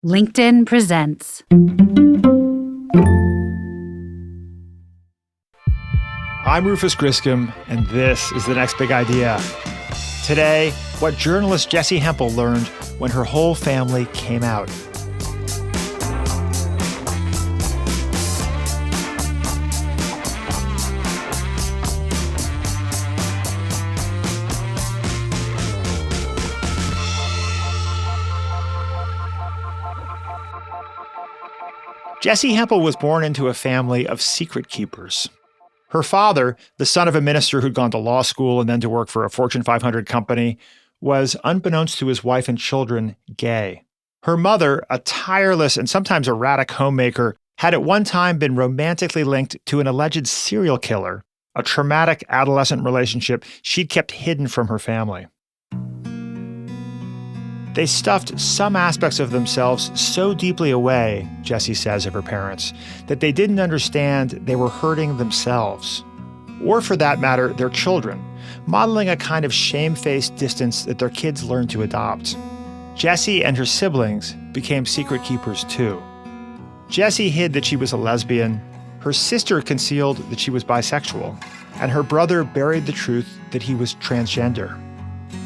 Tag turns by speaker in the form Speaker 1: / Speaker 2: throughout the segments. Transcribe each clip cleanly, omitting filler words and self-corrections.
Speaker 1: LinkedIn presents.
Speaker 2: I'm Rufus Griscom, and this is The Next Big Idea. Today, what journalist Jessi Hempel learned when her whole family came out. Jessi Hempel was born into a family of secret keepers. Her father, the son of a minister who'd gone to law school and then to work for a Fortune 500 company, was, unbeknownst to his wife and children, gay. Her mother, a tireless and sometimes erratic homemaker, had at one time been romantically linked to an alleged serial killer, a traumatic adolescent relationship she'd kept hidden from her family. They stuffed some aspects of themselves so deeply away, Jessi says of her parents, that they didn't understand they were hurting themselves. Or for that matter, their children, modeling a kind of shamefaced distance that their kids learned to adopt. Jessi and her siblings became secret keepers too. Jessi hid that she was a lesbian, her sister concealed that she was bisexual, and her brother buried the truth that he was transgender.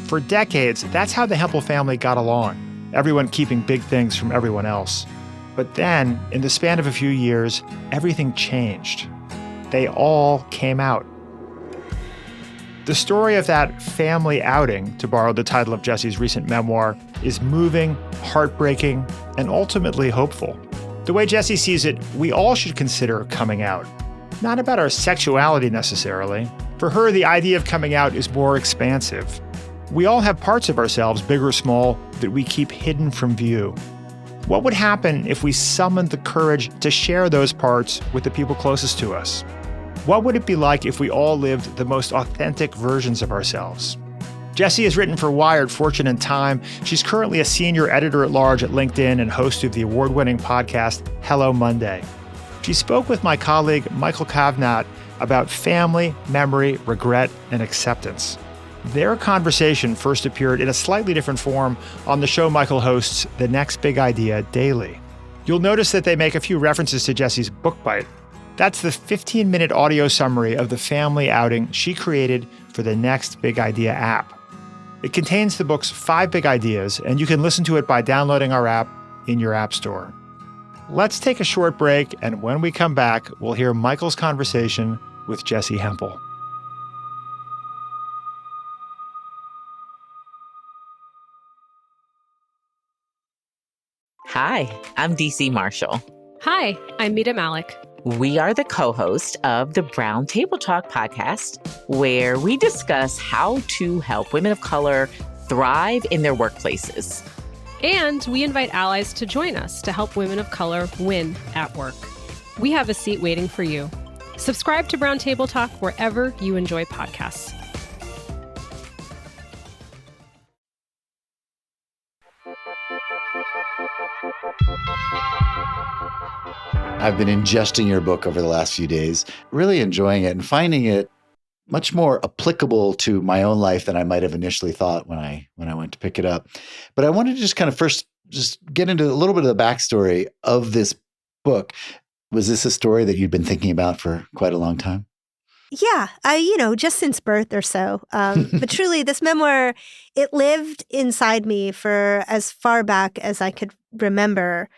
Speaker 2: For decades, that's how the Hempel family got along, everyone keeping big things from everyone else. But then, in the span of a few years, everything changed. They all came out. The story of that family outing, to borrow the title of Jessi's recent memoir, is moving, heartbreaking, and ultimately hopeful. The way Jessi sees it, we all should consider coming out. Not about our sexuality necessarily. For her, the idea of coming out is more expansive. We all have parts of ourselves, big or small, that we keep hidden from view. What would happen if we summoned the courage to share those parts with the people closest to us? What would it be like if we all lived the most authentic versions of ourselves? Jessi has written for Wired, Fortune, and Time. She's currently a senior editor-at-large at LinkedIn and host of the award-winning podcast Hello Monday. She spoke with my colleague Michael Kavnat about family, memory, regret, and acceptance. Their conversation first appeared in a slightly different form on the show Michael hosts, The Next Big Idea Daily. You'll notice that they make a few references to Jessi's Book Bite. That's the 15-minute audio summary of the family outing she created for the Next Big Idea app. It contains the book's 5 big ideas, and you can listen to it by downloading our app in your app store. Let's take a short break, and when we come back, we'll hear Michael's conversation with Jessi Hempel.
Speaker 3: Hi, I'm DC Marshall.
Speaker 4: Hi, I'm Mita Malik.
Speaker 3: We are the co-host of the Brown Table Talk podcast, where we discuss how to help women of color thrive in their workplaces.
Speaker 4: And we invite allies to join us to help women of color win at work. We have a seat waiting for you. Subscribe to Brown Table Talk wherever you enjoy podcasts.
Speaker 5: I've been ingesting your book over the last few days, really enjoying it and finding it much more applicable to my own life than I might have initially thought when I went to pick it up. But I wanted to just kind of first just get into a little bit of the backstory of this book. Was this a story that you'd been thinking about for quite a long time?
Speaker 6: Yeah, just since birth or so. But truly, this memoir, it lived inside me for as far back as I could remember.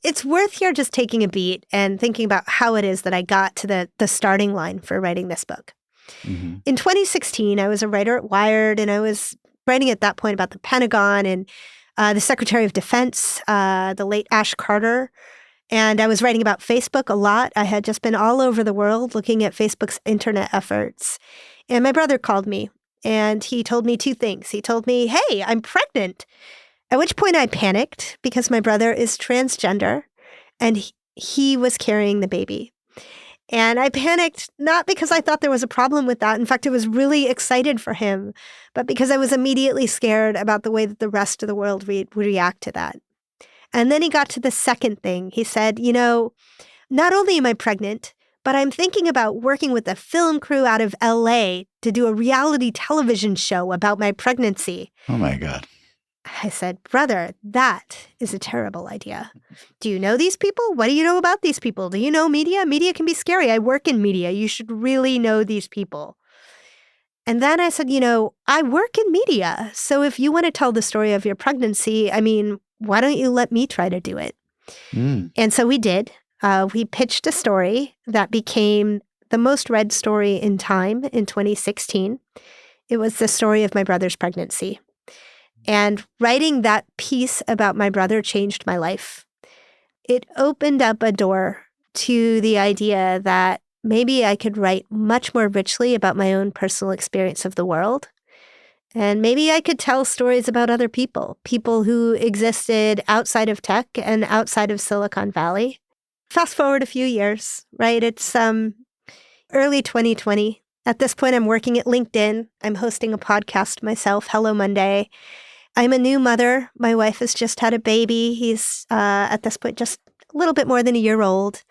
Speaker 6: It's worth here just taking a beat and thinking about how it is that I got to the starting line for writing this book. Mm-hmm. In 2016, I was a writer at Wired, and I was writing at that point about the Pentagon and the Secretary of Defense, the late Ash Carter. And I was writing about Facebook a lot. I had just been all over the world looking at Facebook's internet efforts. And my brother called me, and he told me 2 things. He told me, hey, I'm pregnant. At which point I panicked because my brother is transgender and he was carrying the baby. And I panicked not because I thought there was a problem with that. In fact, I was really excited for him, but because I was immediately scared about the way that the rest of the world would react to that. And then he got to the second thing. He said, not only am I pregnant, but I'm thinking about working with a film crew out of LA to do a reality television show about my pregnancy.
Speaker 5: Oh my God.
Speaker 6: I said, "Brother, that is a terrible idea. Do you know these people? What do you know about these people? Do you know media? Media can be scary. I work in media. You should really know these people." And then I said, I work in media. So if you want to tell the story of your pregnancy, why don't you let me try to do it?
Speaker 5: Mm.
Speaker 6: And so we did. We pitched a story that became the most read story in Time in 2016. It was the story of my brother's pregnancy. And writing that piece about my brother changed my life. It opened up a door to the idea that maybe I could write much more richly about my own personal experience of the world. And maybe I could tell stories about other people who existed outside of tech and outside of Silicon Valley. Fast forward a few years, right? It's early 2020. At this point, I'm working at LinkedIn. I'm hosting a podcast myself, Hello Monday. I'm a new mother. My wife has just had a baby. He's, at this point, just a little bit more than a year old.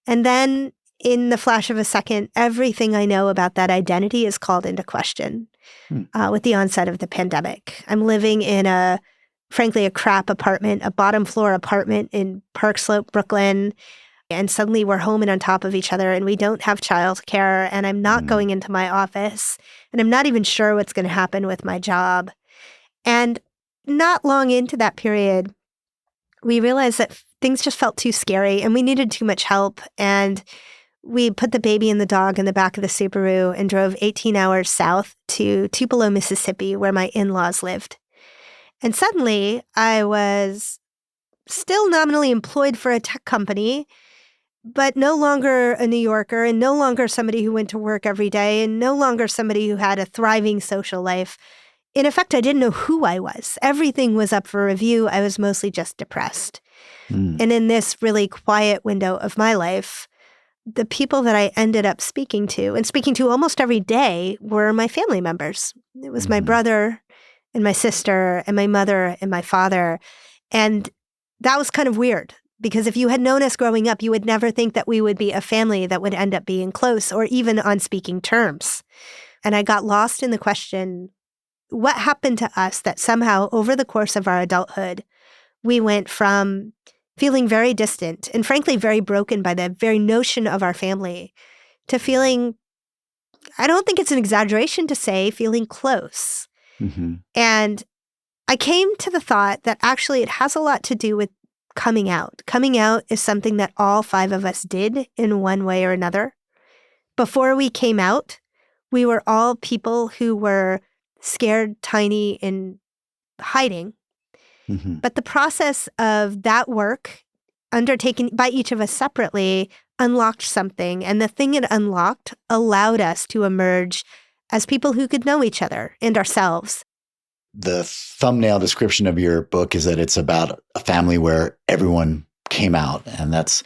Speaker 6: And then in the flash of a second, everything I know about that identity is called into question with the onset of the pandemic. I'm living in frankly, a crap apartment, a bottom floor apartment in Park Slope, Brooklyn. And suddenly we're home and on top of each other and we don't have childcare and I'm not going into my office and I'm not even sure what's going to happen with my job. And not long into that period, we realized that things just felt too scary and we needed too much help. And we put the baby and the dog in the back of the Subaru and drove 18 hours south to Tupelo, Mississippi, where my in-laws lived. And suddenly I was still nominally employed for a tech company, but no longer a New Yorker and no longer somebody who went to work every day and no longer somebody who had a thriving social life. In effect, I didn't know who I was. Everything was up for review. I was mostly just depressed. And in this really quiet window of my life, the people that I ended up speaking to almost every day were my family members. It was my brother and my sister and my mother and my father. And that was kind of weird because if you had known us growing up, you would never think that we would be a family that would end up being close or even on speaking terms. And I got lost in the question, what happened to us that somehow over the course of our adulthood, we went from feeling very distant and frankly very broken by the very notion of our family to feeling, I don't think it's an exaggeration to say, feeling close. And I came to the thought that actually it has a lot to do with coming out. Coming out is something that all 5 of us did in one way or another. Before we came out, we were all people who were scared, tiny, and hiding. But the process of that work undertaken by each of us separately unlocked something. And the thing it unlocked allowed us to emerge as people who could know each other and ourselves.
Speaker 5: The thumbnail description of your book is that it's about a family where everyone came out. And that's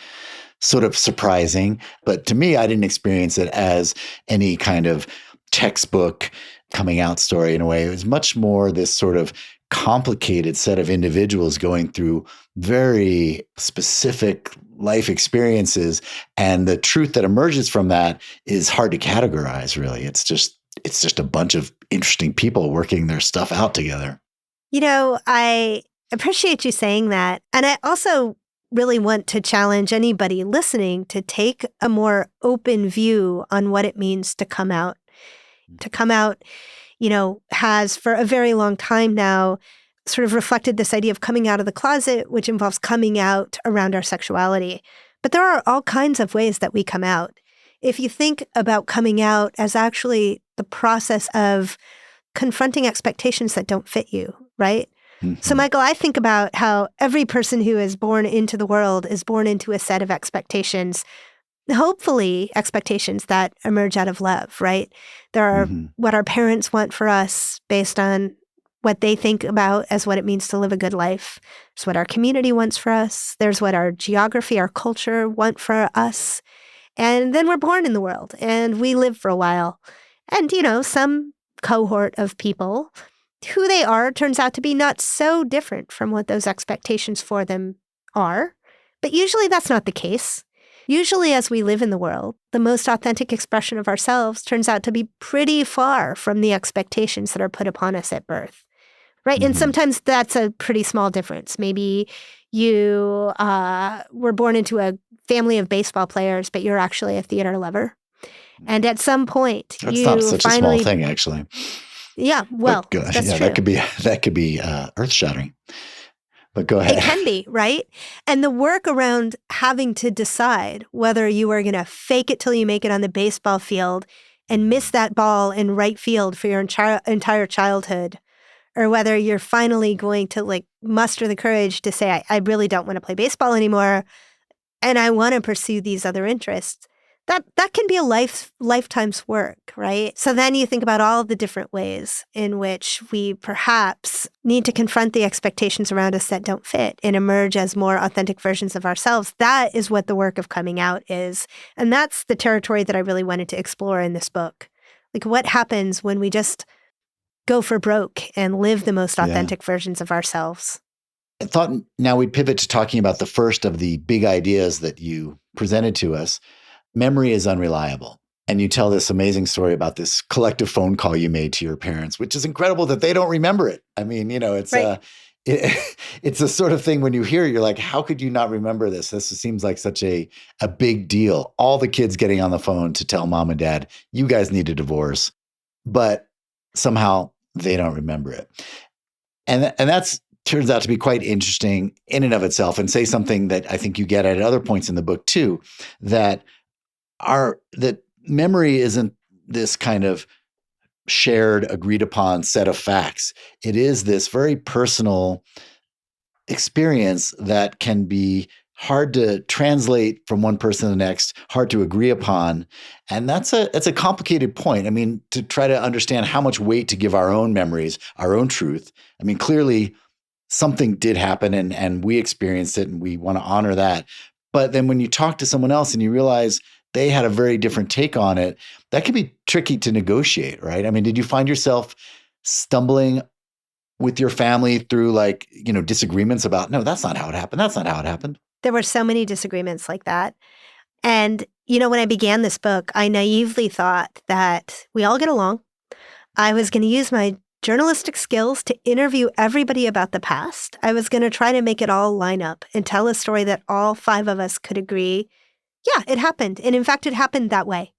Speaker 5: sort of surprising. But to me, I didn't experience it as any kind of textbook coming out story in a way. It was much more this sort of complicated set of individuals going through very specific life experiences. And the truth that emerges from that is hard to categorize, really. It's just a bunch of interesting people working their stuff out together.
Speaker 6: I appreciate you saying that. And I also really want to challenge anybody listening to take a more open view on what it means to come out. To come out, has for a very long time now sort of reflected this idea of coming out of the closet, which involves coming out around our sexuality. But there are all kinds of ways that we come out. If you think about coming out as actually the process of confronting expectations that don't fit you, right? So, Michael, I think about how every person who is born into the world is born into a set of expectations, hopefully expectations that emerge out of love, right? There are what our parents want for us based on what they think about as what it means to live a good life. There's what our community wants for us. There's what our geography, our culture want for us. And then we're born in the world and we live for a while. And, some cohort of people, who they are turns out to be not so different from what those expectations for them are. But usually that's not the case. Usually as we live in the world, the most authentic expression of ourselves turns out to be pretty far from the expectations that are put upon us at birth. right? And sometimes that's a pretty small difference. Maybe you were born into a family of baseball players, but you're actually a theater lover. And at some point,
Speaker 5: That's
Speaker 6: you
Speaker 5: not such
Speaker 6: finally,
Speaker 5: a small thing, actually.
Speaker 6: yeah, well,
Speaker 5: But,
Speaker 6: that's
Speaker 5: yeah,
Speaker 6: true.
Speaker 5: that could be earth-shattering. But go ahead.
Speaker 6: It can be, right? And the work around having to decide whether you are going to fake it till you make it on the baseball field and miss that ball in right field for your entire childhood, or whether you're finally going to like muster the courage to say, I really don't want to play baseball anymore, and I want to pursue these other interests. That can be a lifetime's work, right? So then you think about all the different ways in which we perhaps need to confront the expectations around us that don't fit and emerge as more authentic versions of ourselves. That is what the work of coming out is. And that's the territory that I really wanted to explore in this book. Like, what happens when we just go for broke and live the most authentic versions of ourselves?
Speaker 5: I thought now we'd pivot to talking about the first of the big ideas that you presented to us. Memory is unreliable. And you tell this amazing story about this collective phone call you made to your parents, which is incredible that they don't remember it. I mean, it's
Speaker 6: Right.
Speaker 5: it's a sort of thing when you hear it, you're like, how could you not remember this? This seems like such a big deal. All the kids getting on the phone to tell mom and dad, you guys need a divorce, but somehow they don't remember it. And that's turns out to be quite interesting in and of itself, and say something that I think you get at other points in the book too, that memory isn't this kind of shared, agreed upon set of facts. It is this very personal experience that can be hard to translate from one person to the next, hard to agree upon. And that's a complicated point. I mean, to try to understand how much weight to give our own memories, our own truth. I mean, clearly something did happen and we experienced it and we want to honor that. But then when you talk to someone else and you realize they had a very different take on it, that can be tricky to negotiate, right? I mean, did you find yourself stumbling with your family through disagreements about, no, that's not how it happened. That's not how it happened.
Speaker 6: There were so many disagreements like that. And, when I began this book, I naively thought that we all get along. I was going to use my journalistic skills to interview everybody about the past. I was going to try to make it all line up and tell a story that all 5 of us could agree, yeah, it happened. And in fact, it happened that way.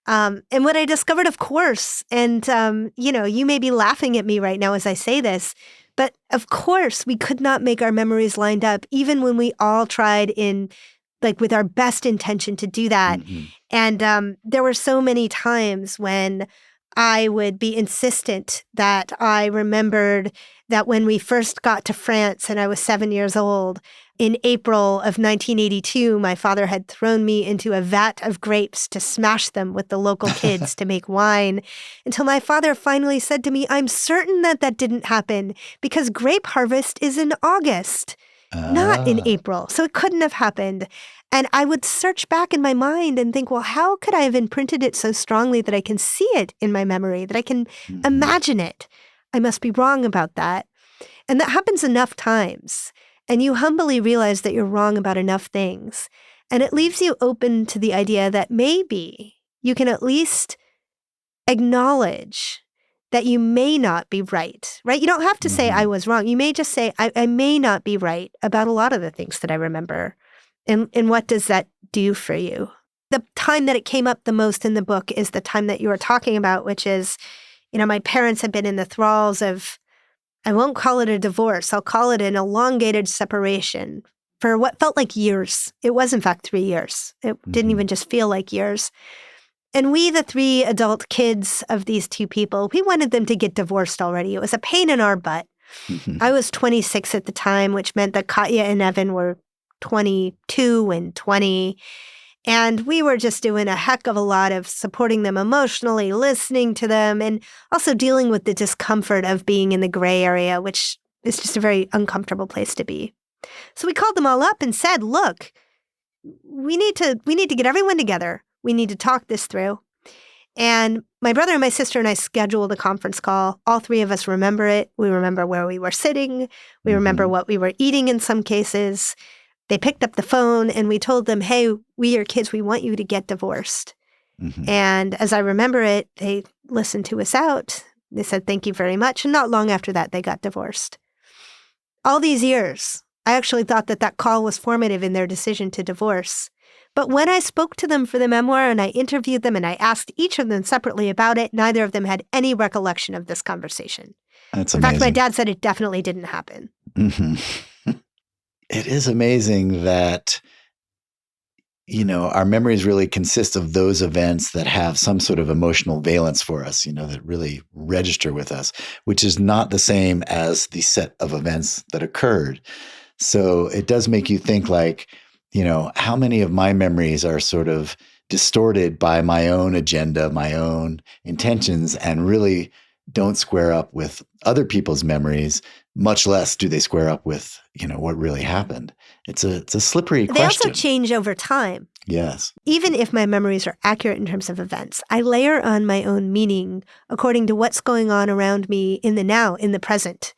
Speaker 6: And what I discovered, of course, and, you may be laughing at me right now as I say this, but of course, we could not make our memories lined up, even when we all tried with our best intention to do that.
Speaker 5: Mm-hmm.
Speaker 6: And there were so many times when I would be insistent that I remembered that when we first got to France and I was 7 years old, in April of 1982, my father had thrown me into a vat of grapes to smash them with the local kids to make wine, until my father finally said to me, I'm certain that didn't happen because grape harvest is in August, not in April. So it couldn't have happened. And I would search back in my mind and think, well, how could I have imprinted it so strongly that I can see it in my memory, that I can imagine it? I must be wrong about that. And that happens enough times. And you humbly realize that you're wrong about enough things. And it leaves you open to the idea that maybe you can at least acknowledge that you may not be right? You don't have to say, I was wrong. You may just say, I may not be right about a lot of the things that I remember. And what does that do for you? The time that it came up the most in the book is the time that you were talking about, which is, my parents had been in the thralls of, I won't call it a divorce, I'll call it an elongated separation for what felt like years. It was, in fact, 3 years. It didn't even just feel like years. And we, the 3 adult kids of these 2 people, we wanted them to get divorced already. It was a pain in our butt. I was 26 at the time, which meant that Katya and Evan were 22 and 20. And we were just doing a heck of a lot of supporting them emotionally, listening to them, and also dealing with the discomfort of being in the gray area, which is just a very uncomfortable place to be. So we called them all up and said, look, we need to get everyone together. We need to talk this through. And my brother and my sister and I scheduled a conference call. All 3 of us remember it. We remember where we were sitting. We remember what we were eating in some cases. They picked up the phone and we told them, hey, we are kids. We want you to get divorced. And as I remember it, they listened to us out. They said, thank you very much. And not long after that, they got divorced. All these years, I actually thought that that call was formative in their decision to divorce. But when I spoke to them for the memoir and I interviewed them and I asked each of them separately about it, neither of them had any recollection of this conversation.
Speaker 5: That's
Speaker 6: In
Speaker 5: amazing.
Speaker 6: fact, my dad said it definitely didn't happen.
Speaker 5: Mm-hmm. It is amazing that, our memories really consist of those events that have some sort of emotional valence for us, that really register with us, which is not the same as the set of events that occurred. So it does make you think like, how many of my memories are sort of distorted by my own agenda, my own intentions, and really don't square up with other people's memories, much less do they square up with, what really happened. It's a slippery question.
Speaker 6: They also change over time.
Speaker 5: Yes.
Speaker 6: Even if my memories are accurate in terms of events, I layer on my own meaning according to what's going on around me in the now, in the present,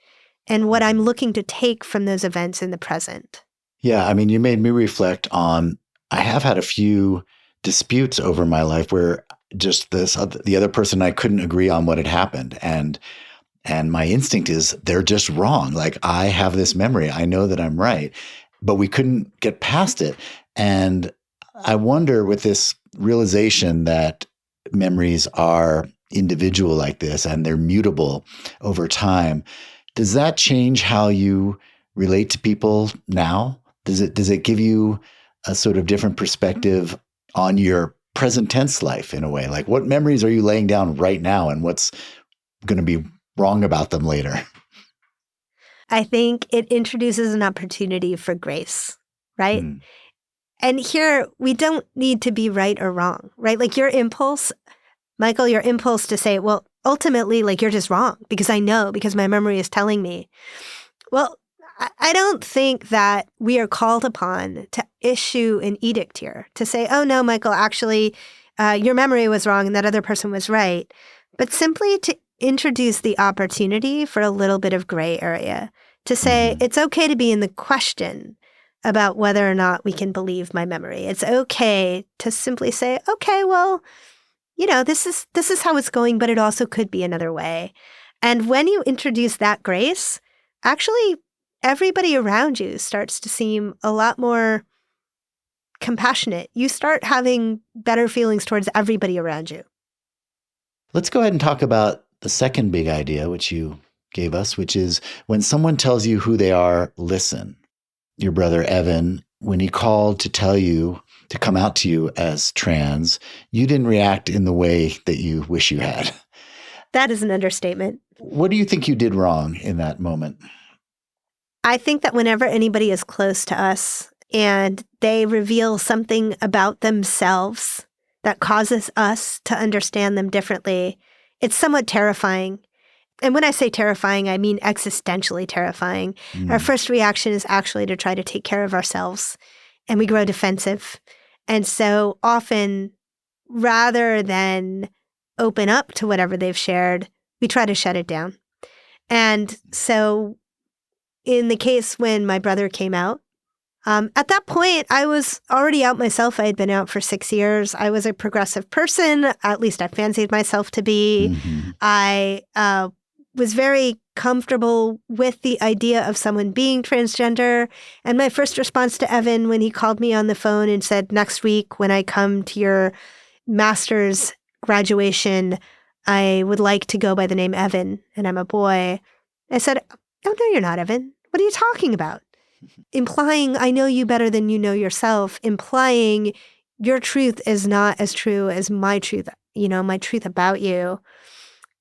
Speaker 6: and what I'm looking to take from those events in the present.
Speaker 5: Yeah, I mean, you made me reflect on, I have had a few disputes over my life where just the other person, I couldn't agree on what had happened. And my instinct is they're just wrong. Like, I have this memory. I know that I'm right, but we couldn't get past it. And I wonder, with this realization that memories are individual like this and they're mutable over time, does that change how you relate to people now? Does it give you a sort of different perspective on your present tense life in a way? Like, what memories are you laying down right now and what's going to be wrong about them later?
Speaker 6: I think it introduces an opportunity for grace, right? And here, we don't need to be right or wrong, right? Like your impulse, Michael, your impulse to say, well, ultimately, like you're just wrong because I know, because my memory is telling me. Well, I don't think that we are called upon to issue an edict here, to say, oh, no, Michael, actually, your memory was wrong and that other person was right, but simply to introduce the opportunity for a little bit of gray area, to say it's okay to be in the question about whether or not we can believe my memory. It's okay to simply say, okay, well, this is how it's going, but it also could be another way. And when you introduce that grace, actually, everybody around you starts to seem a lot more compassionate. You start having better feelings towards everybody around you.
Speaker 5: Let's go ahead and talk about the second big idea, which you gave us, which is when someone tells you who they are, listen. Your brother, Evan, when he called to tell you to come out to you as trans, you didn't react in the way that you wish you had.
Speaker 6: That is an understatement.
Speaker 5: What do you think you did wrong in that moment?
Speaker 6: I think that whenever anybody is close to us and they reveal something about themselves that causes us to understand them differently, it's somewhat terrifying. And when I say terrifying, I mean existentially terrifying. Our first reaction is actually to try to take care of ourselves, and we grow defensive. And so often, rather than open up to whatever they've shared, we try to shut it down. And so in the case when my brother came out, at that point, I was already out myself. I had been out for 6 years. I was a progressive person. At least I fancied myself to be. I was very comfortable with the idea of someone being transgender. And my first response to Evan when he called me on the phone and said, next week when I come to your master's graduation, I would like to go by the name Evan, and I'm a boy. I said, oh, no, you're not, Evan. What are you talking about? Implying I know you better than you know yourself, implying your truth is not as true as my truth, my truth about you.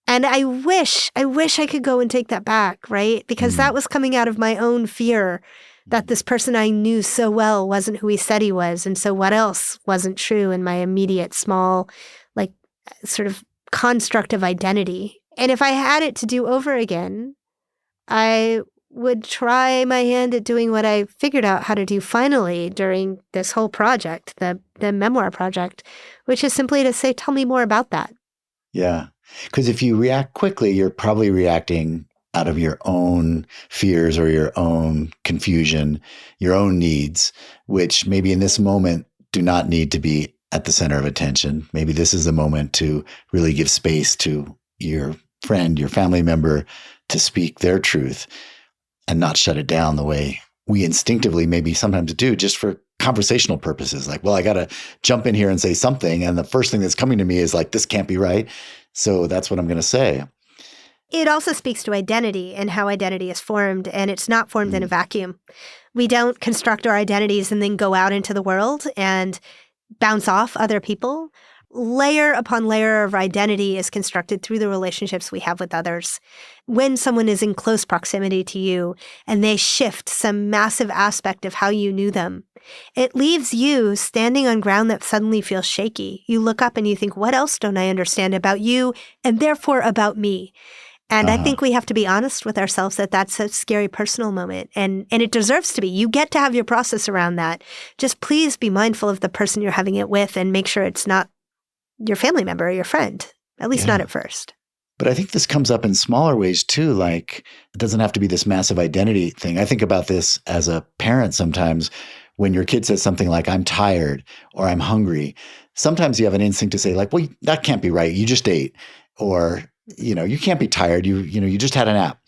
Speaker 6: And I wish I could go and take that back, right? Because that was coming out of my own fear that this person I knew so well wasn't who he said he was. And so what else wasn't true in my immediate small, like, sort of construct of identity? And if I had it to do over again, I would try my hand at doing what I figured out how to do finally during this whole project, the memoir project, which is simply to say, tell me more about that.
Speaker 5: Yeah. Because if you react quickly, you're probably reacting out of your own fears or your own confusion, your own needs, which maybe in this moment do not need to be at the center of attention. Maybe this is the moment to really give space to your friend, your family member to speak their truth and not shut it down the way we instinctively maybe sometimes do just for conversational purposes. Like, well, I got to jump in here and say something. And the first thing that's coming to me is like, this can't be right. So that's what I'm going to say.
Speaker 6: It also speaks to identity and how identity is formed, and it's not formed in a vacuum. We don't construct our identities and then go out into the world and bounce off other people. Layer upon layer of identity is constructed through the relationships we have with others. When someone is in close proximity to you and they shift some massive aspect of how you knew them, it leaves you standing on ground that suddenly feels shaky. You look up and you think, what else don't I understand about you and therefore about me? And I think we have to be honest with ourselves that that's a scary personal moment. And it deserves to be. You get to have your process around that. Just please be mindful of the person you're having it with and make sure it's not your family member or your friend, at least not at first.
Speaker 5: But I think this comes up in smaller ways too. Like, it doesn't have to be this massive identity thing. I think about this as a parent sometimes when your kid says something like, I'm tired or I'm hungry. Sometimes you have an instinct to say like, well, that can't be right. You just ate. Or, you can't be tired. You just had a nap.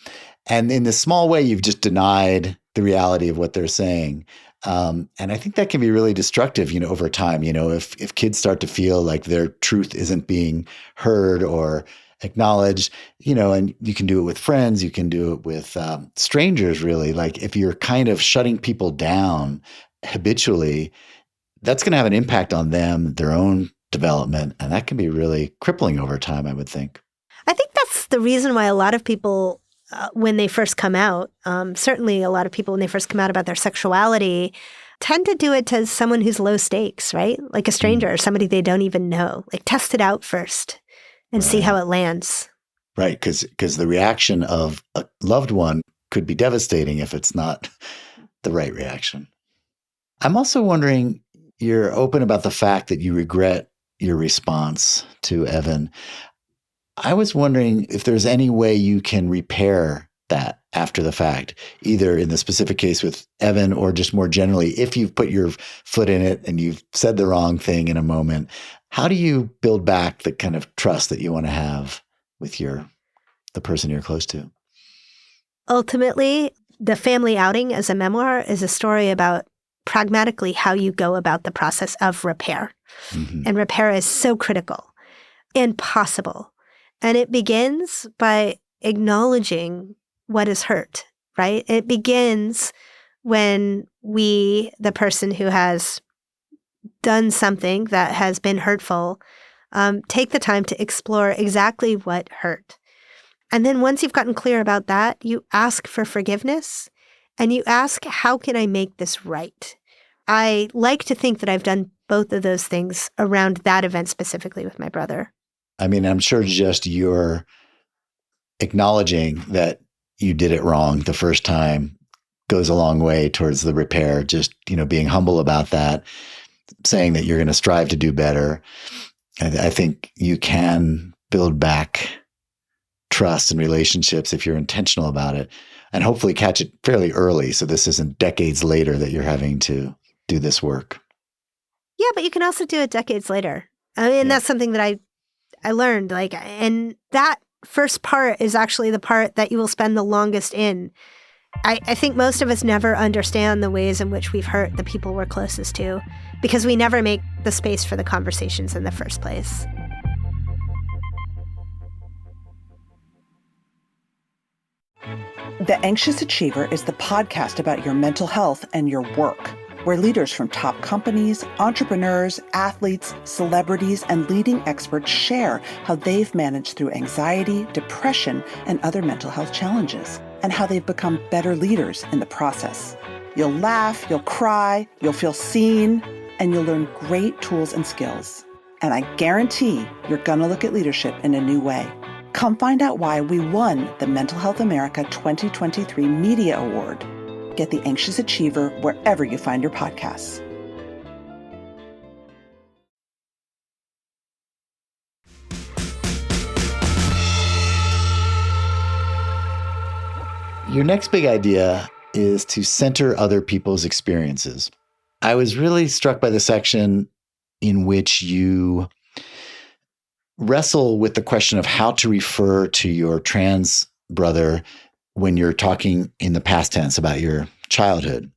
Speaker 5: And in this small way, you've just denied the reality of what they're saying. And I think that can be really destructive, over time, if kids start to feel like their truth isn't being heard or acknowledged, and you can do it with friends, you can do it with strangers, really. Like if you're kind of shutting people down habitually, that's going to have an impact on them, their own development. And that can be really crippling over time, I would think.
Speaker 6: I think that's the reason why a lot of people when they first come out, certainly a lot of people when they first come out about their sexuality tend to do it to someone who's low stakes, right? Like a stranger or somebody they don't even know. Like test it out first and see how it lands.
Speaker 5: Right, because the reaction of a loved one could be devastating if it's not the right reaction. I'm also wondering, you're open about the fact that you regret your response to Evan. I was wondering if there's any way you can repair that after the fact, either in the specific case with Evan or just more generally, if you've put your foot in it and you've said the wrong thing in a moment, how do you build back the kind of trust that you want to have with the person you're close to?
Speaker 6: Ultimately, the family outing as a memoir is a story about pragmatically how you go about the process of repair. Mm-hmm. And repair is so critical and possible. And it begins by acknowledging what is hurt, right? It begins when we, the person who has done something that has been hurtful, take the time to explore exactly what hurt. And then once you've gotten clear about that, you ask for forgiveness and you ask, how can I make this right? I like to think that I've done both of those things around that event specifically with my brother.
Speaker 5: I mean, I'm sure just your acknowledging that you did it wrong the first time goes a long way towards the repair. Just, being humble about that, saying that you're going to strive to do better. I think you can build back trust and relationships if you're intentional about it, and hopefully catch it fairly early. So this isn't decades later that you're having to do this work.
Speaker 6: Yeah, but you can also do it decades later. I mean, that's something that I learned, and that first part is actually the part that you will spend the longest in. I think most of us never understand the ways in which we've hurt the people we're closest to because we never make the space for the conversations in the first place.
Speaker 7: The Anxious Achiever is the podcast about your mental health and your work, where leaders from top companies, entrepreneurs, athletes, celebrities, and leading experts share how they've managed through anxiety, depression, and other mental health challenges, and how they've become better leaders in the process. You'll laugh, you'll cry, you'll feel seen, and you'll learn great tools and skills. And I guarantee you're gonna look at leadership in a new way. Come find out why we won the Mental Health America 2023 Media Award. Get The Anxious Achiever wherever you find your podcasts.
Speaker 5: Your next big idea is to center other people's experiences. I was really struck by the section in which you wrestle with the question of how to refer to your trans brother when you're talking in the past tense about your childhood.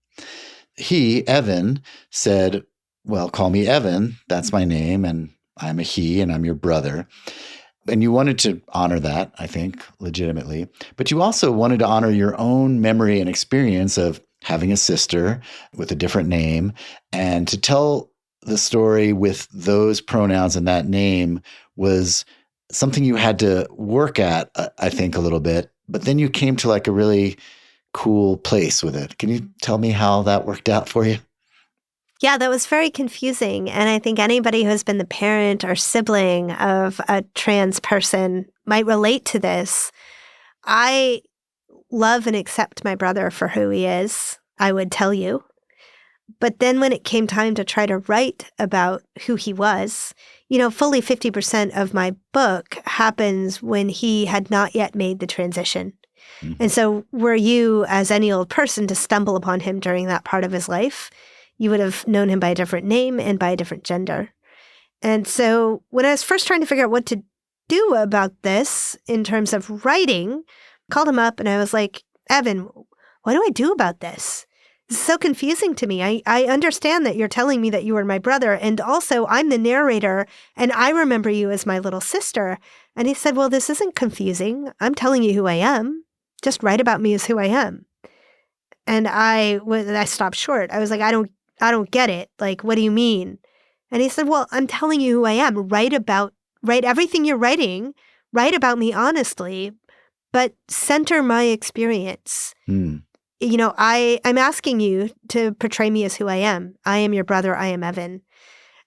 Speaker 5: He, Evan, said, well, call me Evan. That's my name. And I'm a he and I'm your brother. And you wanted to honor that, I think, legitimately. But you also wanted to honor your own memory and experience of having a sister with a different name. And to tell the story with those pronouns and that name was something you had to work at, I think, a little bit. But then you came to like a really cool place with it. Can you tell me how that worked out for you?
Speaker 6: Yeah, that was very confusing. And I think anybody who has been the parent or sibling of a trans person might relate to this. I love and accept my brother for who he is, I would tell you. But then when it came time to try to write about who he was, fully 50% of my book happens when he had not yet made the transition. Mm-hmm. And so were you, as any old person, to stumble upon him during that part of his life, you would have known him by a different name and by a different gender. And so when I was first trying to figure out what to do about this in terms of writing, I called him up and I was like, Evan, what do I do about this? This is so confusing to me. I understand that you're telling me that you are my brother, and also I'm the narrator and I remember you as my little sister. And he said, well, this isn't confusing. I'm telling you who I am. Just write about me as who I am. And I stopped short. I was like, I don't get it. Like, what do you mean? And he said, well, I'm telling you who I am. Write everything you're writing, write about me honestly, but center my experience. I'm asking you to portray me as who I am. I am your brother. I am Evan.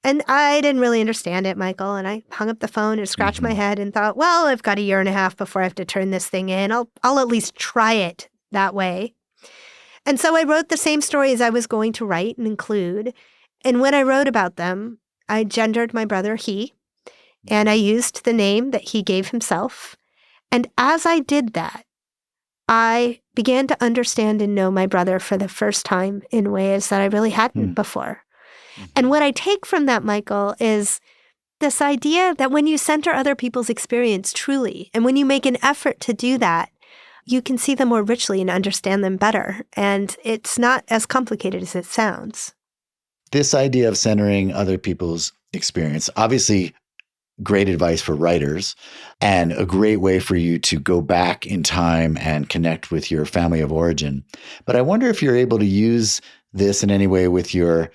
Speaker 6: And I didn't really understand it, Michael. And I hung up the phone and scratched my head and thought, well, I've got a year and a half before I have to turn this thing in. I'll at least try it that way. And so I wrote the same stories I was going to write and include. And when I wrote about them, I gendered my brother he, and I used the name that he gave himself. And as I did that, I began to understand and know my brother for the first time in ways that I really hadn't before. And what I take from that, Michael, is this idea that when you center other people's experience truly, and when you make an effort to do that, you can see them more richly and understand them better. And it's not as complicated as it sounds.
Speaker 5: This idea of centering other people's experience, obviously great advice for writers and a great way for you to go back in time and connect with your family of origin. But I wonder if you're able to use this in any way with your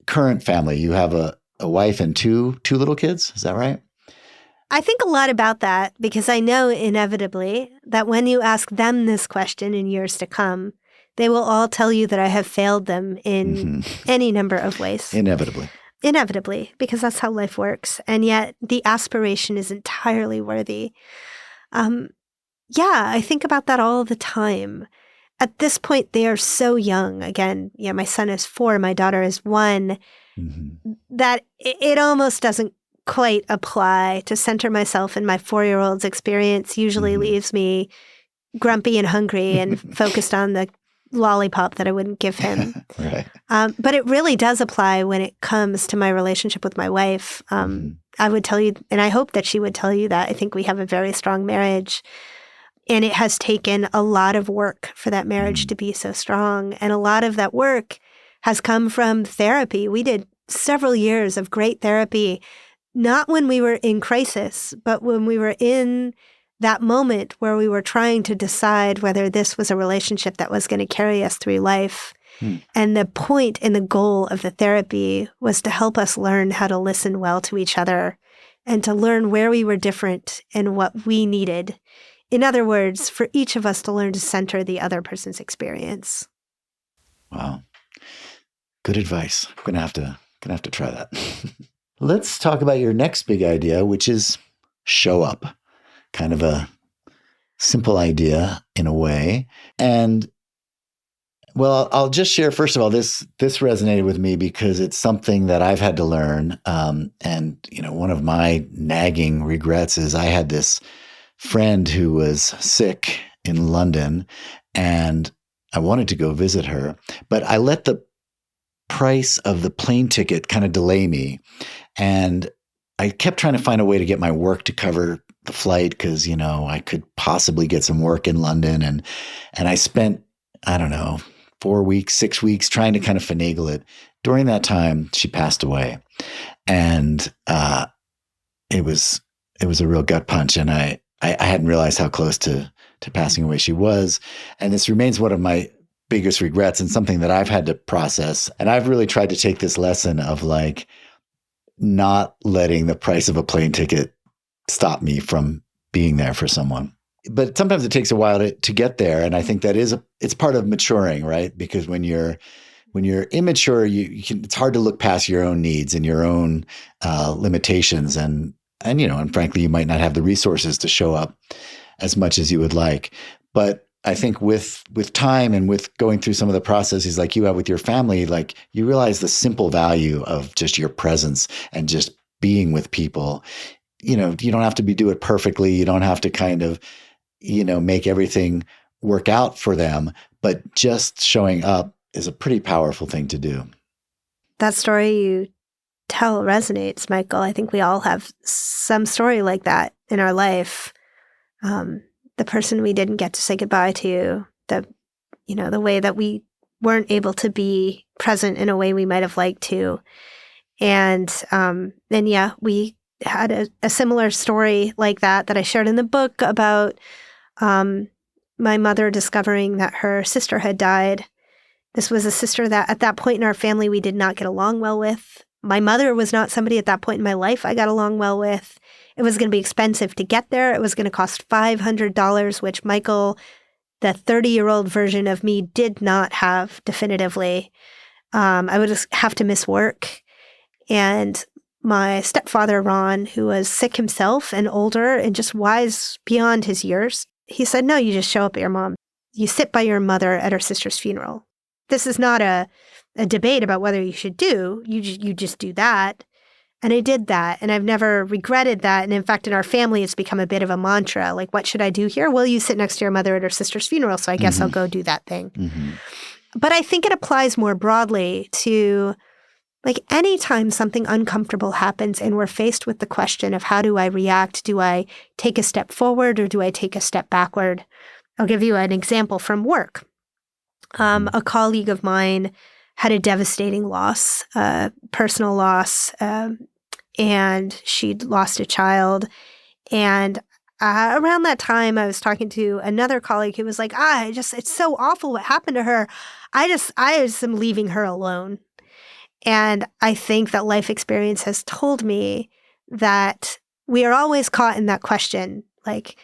Speaker 5: current family. You have a wife and two little kids. Is that right?
Speaker 6: I think a lot about that because I know inevitably that when you ask them this question in years to come, they will all tell you that I have failed them in any number of ways. Inevitably, because that's how life works. And yet the aspiration is entirely worthy. I think about that all the time. At this point, they are so young. Again, my son is 4, my daughter is 1, that it almost doesn't quite apply to center myself in my 4-year-old's experience. Usually leaves me grumpy and hungry and focused on the lollipop that I wouldn't give him.
Speaker 5: Right.
Speaker 6: But it really does apply when it comes to my relationship with my wife. I would tell you, and I hope that she would tell you that I think we have a very strong marriage. And it has taken a lot of work for that marriage to be so strong. And a lot of that work has come from therapy. We did several years of great therapy, not when we were in crisis, but when we were in that moment where we were trying to decide whether this was a relationship that was going to carry us through life. And the point and the goal of the therapy was to help us learn how to listen well to each other and to learn where we were different and what we needed. In other words, for each of us to learn to center the other person's experience.
Speaker 5: Wow. Good advice. I'm gonna have to try that. Let's talk about your next big idea, which is show up. Kind of a simple idea in a way. And well, I'll just share, first of all, this resonated with me because it's something that I've had to learn. And one of my nagging regrets is I had this friend who was sick in London and I wanted to go visit her, but I let the price of the plane ticket kind of delay me. And I kept trying to find a way to get my work to cover the flight because, I could possibly get some work in London. And I spent, I don't know, 4 weeks, 6 weeks trying to kind of finagle it. During that time, she passed away. And it was a real gut punch. And I hadn't realized how close to passing away she was. And this remains one of my biggest regrets and something that I've had to process. And I've really tried to take this lesson of like not letting the price of a plane ticket stop me from being there for someone. But sometimes it takes a while to get there. And I think that it's part of maturing, right? Because when you're immature, it's hard to look past your own needs and your own limitations. And frankly, you might not have the resources to show up as much as you would like. But I think with time and with going through some of the processes like you have with your family, like you realize the simple value of just your presence and just being with people. You don't have to do it perfectly. You don't have to kind of, make everything work out for them, but just showing up is a pretty powerful thing to do.
Speaker 6: That story you tell resonates, Michael. I think we all have some story like that in our life. The person we didn't get to say goodbye to, the way that we weren't able to be present in a way we might have liked to. And we had a similar story like that I shared in the book about my mother discovering that her sister had died. This was a sister that at that point in our family we did not get along well with. My mother was not somebody at that point in my life I got along well with. It was going to be expensive to get there. It was going to cost $500, which Michael, the 30-year-old version of me, did not have definitively. I would just have to miss work. And my stepfather, Ron, who was sick himself and older and just wise beyond his years, he said, no, you just show up at your mom. You sit by your mother at her sister's funeral. This is not a debate about whether you should do. You just do that. And I did that. And I've never regretted that. And in fact, in our family, it's become a bit of a mantra. Like, what should I do here? Well, you sit next to your mother at her sister's funeral. So I guess I'll go do that thing. Mm-hmm. But I think it applies more broadly to like anytime something uncomfortable happens and we're faced with the question of how do I react? Do I take a step forward or do I take a step backward? I'll give you an example from work. A colleague of mine had a devastating loss, personal loss, and she'd lost a child. And around that time, I was talking to another colleague who was like, it's so awful what happened to her. I just am leaving her alone. And I think that life experience has told me that we are always caught in that question, like,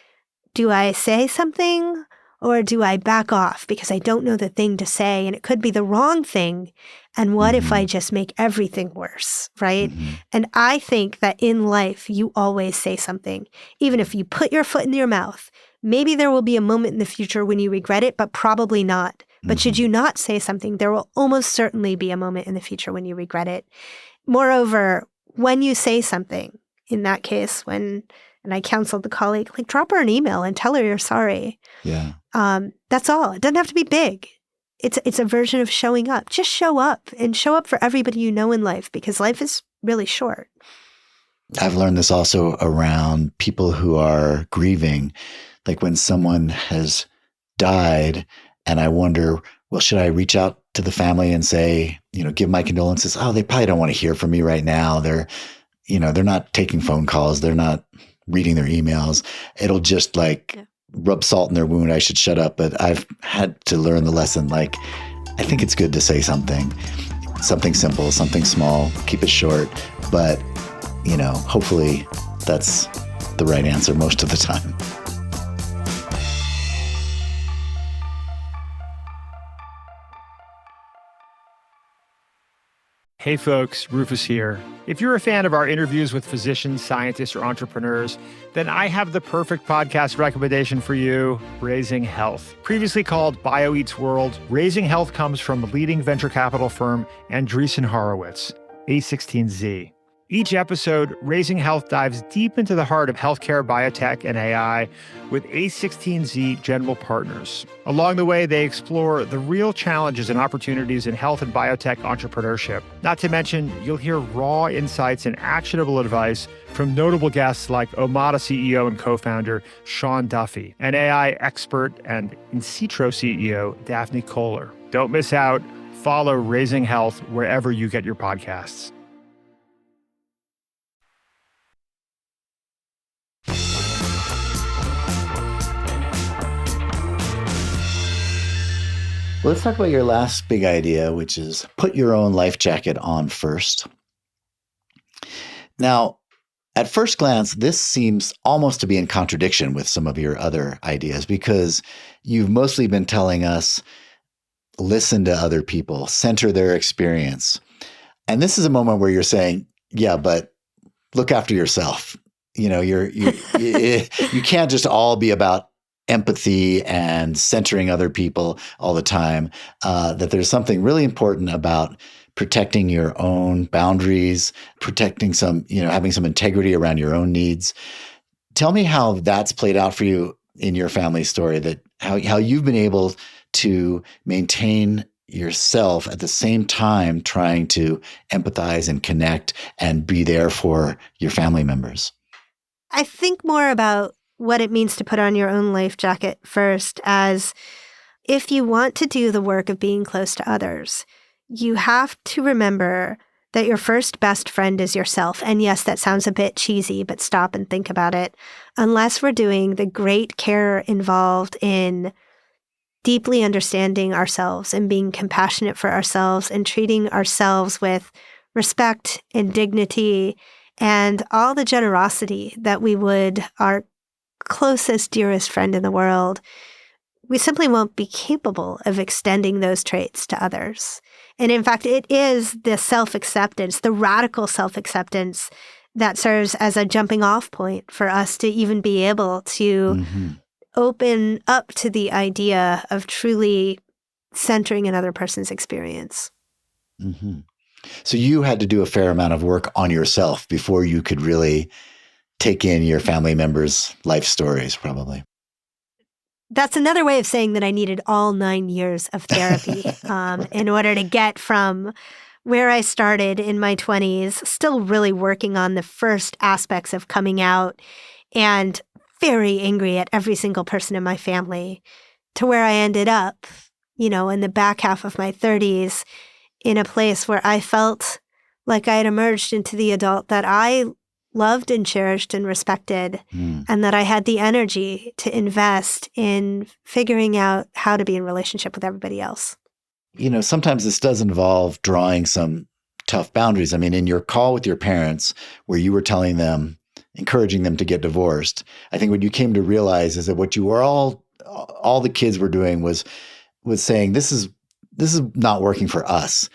Speaker 6: do I say something or do I back off because I don't know the thing to say and it could be the wrong thing? And what if I just make everything worse, right? Mm-hmm. And I think that in life, you always say something. Even if you put your foot in your mouth, maybe there will be a moment in the future when you regret it, but probably not. But should you not say something, there will almost certainly be a moment in the future when you regret it. Moreover, when you say something, in that case, and I counseled the colleague, like drop her an email and tell her you're sorry.
Speaker 5: Yeah.
Speaker 6: That's all. It doesn't have to be big. It's a version of showing up. Just show up and show up for everybody you know in life because life is really short.
Speaker 5: I've learned this also around people who are grieving, like when someone has died and I wonder, well, should I reach out to the family and say, give my condolences? Oh, they probably don't want to hear from me right now. They're not taking phone calls. They're not reading their emails. It'll just rub salt in their wound. I should shut up. But I've had to learn the lesson. Like, I think it's good to say something simple, something small, keep it short. But, hopefully that's the right answer most of the time.
Speaker 2: Hey folks, Rufus here. If you're a fan of our interviews with physicians, scientists, or entrepreneurs, then I have the perfect podcast recommendation for you, Raising Health. Previously called BioEats World, Raising Health comes from leading venture capital firm Andreessen Horowitz, A16Z. Each episode, Raising Health dives deep into the heart of healthcare, biotech, and AI with A16Z General Partners. Along the way, they explore the real challenges and opportunities in health and biotech entrepreneurship. Not to mention, you'll hear raw insights and actionable advice from notable guests like Omada CEO and co-founder Sean Duffy, and AI expert and In-Sitro CEO Daphne Kohler. Don't miss out. Follow Raising Health wherever you get your podcasts.
Speaker 5: Let's talk about your last big idea, which is put your own life jacket on first. Now, at first glance, this seems almost to be in contradiction with some of your other ideas because you've mostly been telling us, listen to other people, center their experience. And this is a moment where you're saying, yeah, but look after yourself. You know, you can't just all be about empathy and centering other people all the time, that there's something really important about protecting your own boundaries, protecting some, having some integrity around your own needs. Tell me how that's played out for you in your family story, that how you've been able to maintain yourself at the same time trying to empathize and connect and be there for your family members.
Speaker 6: I think more about what it means to put on your own life jacket first, as if you want to do the work of being close to others, you have to remember that your first best friend is yourself. And yes, that sounds a bit cheesy, but stop and think about it. Unless we're doing the great care involved in deeply understanding ourselves and being compassionate for ourselves and treating ourselves with respect and dignity and all the generosity that we would our closest, dearest friend in the world, we simply won't be capable of extending those traits to others. And in fact, it is the self-acceptance, the radical self-acceptance that serves as a jumping off point for us to even be able to open up to the idea of truly centering another person's experience.
Speaker 5: Mm-hmm. So you had to do a fair amount of work on yourself before you could really take in your family members' life stories, probably.
Speaker 6: That's another way of saying that I needed all 9 years of therapy in order to get from where I started in my 20s, still really working on the first aspects of coming out and very angry at every single person in my family, to where I ended up, in the back half of my 30s, in a place where I felt like I had emerged into the adult that I loved and cherished and respected, and that I had the energy to invest in figuring out how to be in relationship with everybody else.
Speaker 5: Sometimes this does involve drawing some tough boundaries. I mean, in your call with your parents, where you were telling them, encouraging them to get divorced, I think what you came to realize is that what you were all the kids were doing was saying, this is not working for us.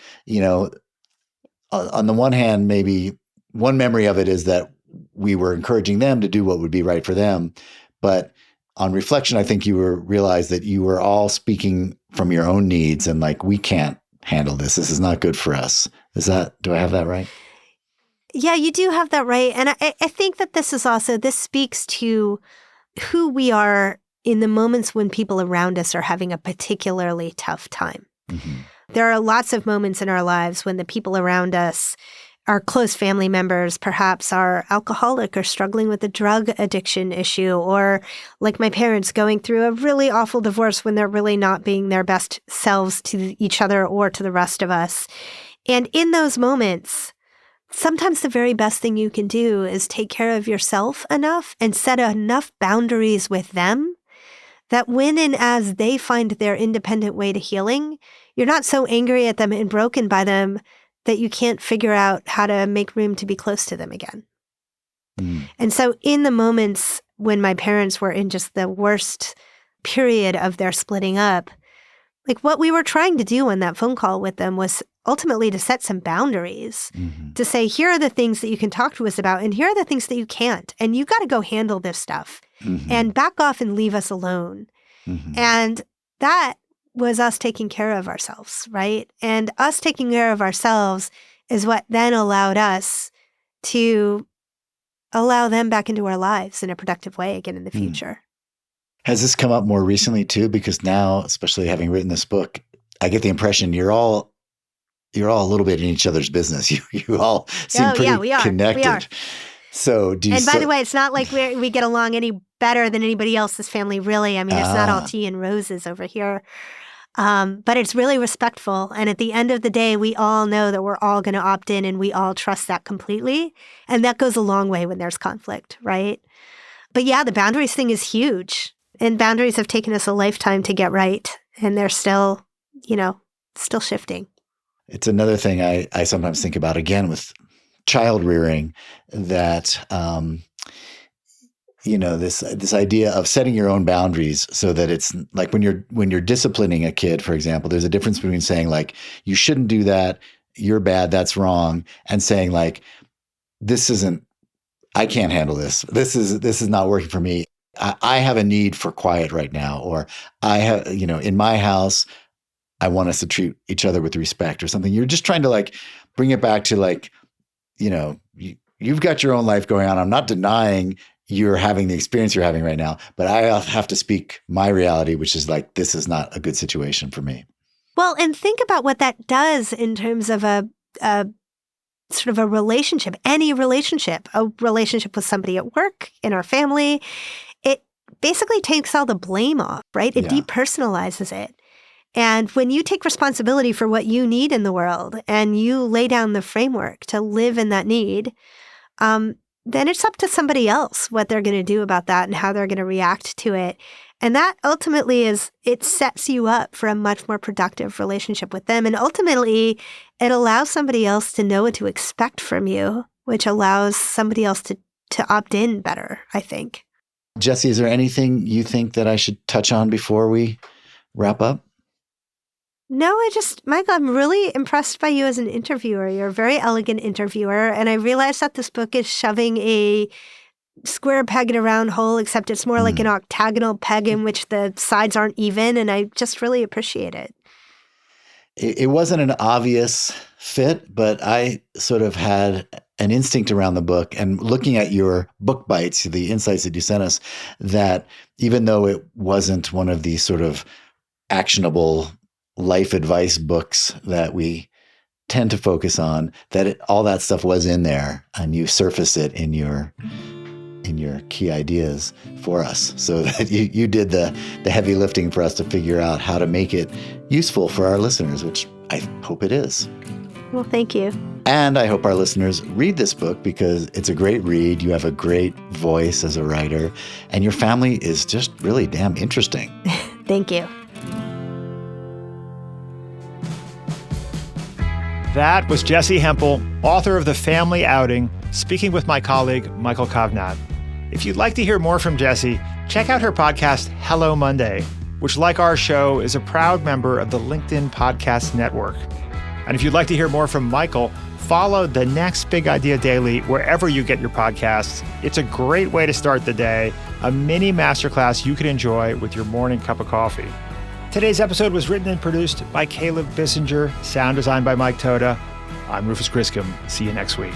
Speaker 5: On the one hand, maybe one memory of it is that we were encouraging them to do what would be right for them. But on reflection, I think you realized that you were all speaking from your own needs and like, we can't handle this. This is not good for us. Do I have that right?
Speaker 6: Yeah, you do have that right. And I think that this speaks to who we are in the moments when people around us are having a particularly tough time. Mm-hmm. There are lots of moments in our lives when the people around us, our close family members, perhaps are alcoholic or struggling with a drug addiction issue, or like my parents going through a really awful divorce when they're really not being their best selves to each other or to the rest of us. And in those moments, sometimes the very best thing you can do is take care of yourself enough and set enough boundaries with them that when and as they find their independent way to healing, you're not so angry at them and broken by them that you can't figure out how to make room to be close to them again. And so in the moments when my parents were in just the worst period of their splitting up, like what we were trying to do on that phone call with them was ultimately to set some boundaries, to say, here are the things that you can talk to us about, and here are the things that you can't. And you got to go handle this stuff and back off and leave us alone. And that was us taking care of ourselves, right? And us taking care of ourselves is what then allowed us to allow them back into our lives in a productive way again in the future.
Speaker 5: Has this come up more recently too? Because now, especially having written this book, I get the impression you're all a little bit in each other's business. You all seem pretty connected. We are. So do you?
Speaker 6: And by the way, it's not like we get along any better than anybody else's family, really. I mean, it's not all tea and roses over here. But it's really respectful. And at the end of the day, we all know that we're all going to opt in and we all trust that completely. And that goes a long way when there's conflict, right? But yeah, the boundaries thing is huge. And boundaries have taken us a lifetime to get right. And they're still, still shifting.
Speaker 5: It's another thing I sometimes think about, again, with child rearing, that, this idea of setting your own boundaries so that it's like when you're disciplining a kid, for example, there's a difference between saying like, you shouldn't do that, you're bad, that's wrong, and saying like, I can't handle this. This is not working for me. I have a need for quiet right now, or I have, in my house, I want us to treat each other with respect or something. You're just trying to like bring it back to like, you've got your own life going on. I'm not denying you're having the experience you're having right now, but I have to speak my reality, which is like, this is not a good situation for me.
Speaker 6: Well, and think about what that does in terms of a sort of a relationship, any relationship, a relationship with somebody at work, in our family. It basically takes all the blame off, right? It depersonalizes it. And when you take responsibility for what you need in the world and you lay down the framework to live in that need, then it's up to somebody else what they're going to do about that and how they're going to react to it. And that ultimately it sets you up for a much more productive relationship with them. And ultimately, it allows somebody else to know what to expect from you, which allows somebody else to opt in better, I think.
Speaker 5: Jessie, is there anything you think that I should touch on before we wrap up?
Speaker 6: No, Michael, I'm really impressed by you as an interviewer. You're a very elegant interviewer. And I realize that this book is shoving a square peg in a round hole, except it's more like an octagonal peg in which the sides aren't even. And I just really appreciate it.
Speaker 5: It wasn't an obvious fit, but I sort of had an instinct around the book and looking at your book bites, the insights that you sent us, that even though it wasn't one of these sort of actionable life advice books that we tend to focus on, that all that stuff was in there, and you surface it in your key ideas for us, so that you did the heavy lifting for us to figure out how to make it useful for our listeners, which I hope it is.
Speaker 6: Well, thank you.
Speaker 5: And I hope our listeners read this book because it's a great read. You have a great voice as a writer, and your family is just really damn interesting.
Speaker 6: Thank you.
Speaker 2: That was Jessie Hempel, author of The Family Outing, speaking with my colleague, Michael Kovnat. If you'd like to hear more from Jessie, check out her podcast, Hello Monday, which, like our show, is a proud member of the LinkedIn Podcast Network. And if you'd like to hear more from Michael, follow The Next Big Idea Daily wherever you get your podcasts. It's a great way to start the day, a mini masterclass you can enjoy with your morning cup of coffee. Today's episode was written and produced by Caleb Bissinger, sound designed by Mike Toda. I'm Rufus Griscom. See you next week.